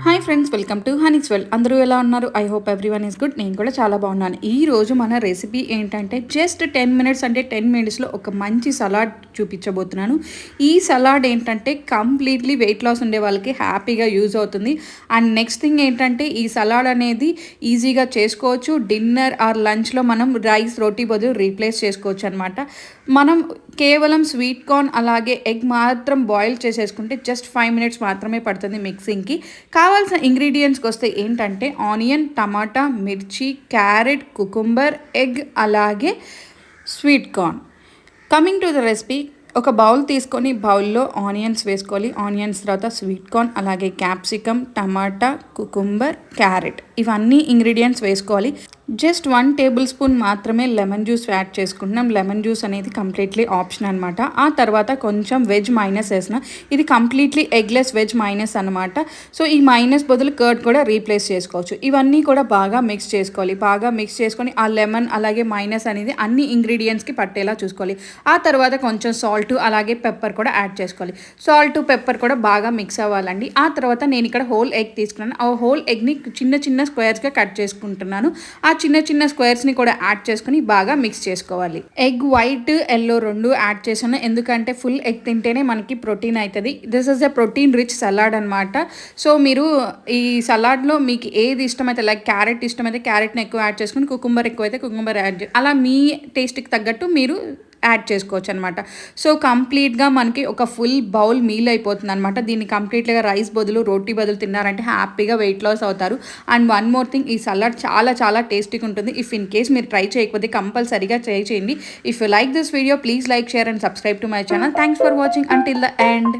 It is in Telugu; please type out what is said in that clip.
Hi friends, welcome to Honey's well. అందరూ ఎలా ఉన్నారు? I hope everyone is good. నేను కూడా చాలా బాగున్నాను. ఈ రోజు మన రెసిపీ ఏంటంటే జస్ట్ 10 మినిట్స్, అంటే 10 మినిట్స్లో ఒక మంచి సలాడ్ చూపించబోతున్నాను. ఈ సలాడ్ ఏంటంటే కంప్లీట్లీ వెయిట్ లాస్ ఉండే వాళ్ళకి హ్యాపీగా యూజ్ అవుతుంది. అండ్ నెక్స్ట్ థింగ్ ఏంటంటే ఈ సలాడ్ అనేది ఈజీగా చేసుకోవచ్చు. డిన్నర్ ఆర్ లంచ్లో మనం రైస్, రోటీ బదులు రీప్లేస్ చేసుకోవచ్చు అనమాట. మనం కేవలం స్వీట్ కార్న్ అలాగే ఎగ్ మాత్రం బాయిల్ చేసేసుకుంటే జస్ట్ 5 మినిట్స్ మాత్రమే పడుతుంది మిక్సింగ్కి. కావాల్సిన ఇంగ్రీడియంట్స్కి వస్తే ఏంటంటే ఆనియన్, టమాటా, మిర్చి, క్యారెట్, కుకుంబర్, ఎగ్ అలాగే sweet corn. Coming to the recipe, ఒక బౌల్ తీసుకొని బౌల్లో ఆనియన్స్ వేసుకోవాలి. ఆనియన్స్ తర్వాత స్వీట్ కార్న్ అలాగే క్యాప్సికమ్, టమాటా, కుకుంబర్, క్యారెట్ ఇవన్నీ ఇంగ్రీడియంట్స్ వేసుకోవాలి. జస్ట్ 1 టేబుల్ స్పూన్ మాత్రమే లెమన్ జ్యూస్ యాడ్ చేసుకుంటున్నాం. లెమన్ జ్యూస్ అనేది కంప్లీట్లీ ఆప్షన్ అనమాట. ఆ తర్వాత కొంచెం వెజ్ మైనస్ వేసిన, ఇది కంప్లీట్లీ ఎగ్లెస్ వెజ్ మైనస్ అనమాట. సో ఈ మైనస్ బదులు కర్డ్ కూడా రీప్లేస్ చేసుకోవచ్చు. ఇవన్నీ కూడా బాగా మిక్స్ చేసుకోవాలి. బాగా మిక్స్ చేసుకొని ఆ లెమన్ అలాగే మైనస్ అనేది అన్ని ఇంగ్రీడియంట్స్కి పట్టేలా చూసుకోవాలి. ఆ తర్వాత కొంచెం సాల్ట్ అలాగే పెప్పర్ కూడా యాడ్ చేసుకోవాలి. సాల్ట్, పెప్పర్ కూడా బాగా మిక్స్ అవ్వాలండి. ఆ తర్వాత నేను ఇక్కడ హోల్ ఎగ్ తీసుకున్నాను. ఆ హోల్ ఎగ్ని చిన్న చిన్న స్క్వేర్స్గా కట్ చేసుకుంటున్నాను. ఆ చిన్న చిన్న స్క్వేర్స్ని కూడా యాడ్ చేసుకుని బాగా మిక్స్ చేసుకోవాలి. ఎగ్ వైట్, ఎల్లో రెండు యాడ్ చేశాను, ఎందుకంటే ఫుల్ ఎగ్ తింటేనే మనకి ప్రోటీన్ అవుతుంది. This is a protein rich salad అనమాట. సో మీరు ఈ సలాడ్లో మీకు ఏది ఇష్టమైతే, లైక్ క్యారెట్ ఇష్టమైతే క్యారెట్ని ఎక్కువ యాడ్ చేసుకుని, కుకుంబర్ ఎక్కువైతే కుకుంబర్ యాడ్ అలా మీ టేస్ట్కి తగ్గట్టు మీరు యాడ్ చేసుకోవచ్చు అనమాట. సో కంప్లీట్గా మనకి ఒక ఫుల్ బౌల్ మీల్ అయిపోతుంది అనమాట. దీన్ని కంప్లీట్గా రైస్ బదులు, రోటీ బదులు తిన్నారంటే హ్యాపీగా వెయిట్ లాస్ అవుతారు. అండ్ వన్ మోర్ థింగ్, ఈ సలాడ్ చాలా చాలా టేస్టీగా ఉంటుంది. ఇఫ్ ఇన్ కేస్ మీరు ట్రై చేయకపోతే కంపల్సరీగా ట్రై చేయండి. If you like this video, please like, share and subscribe to my channel. Thanks for watching until the end.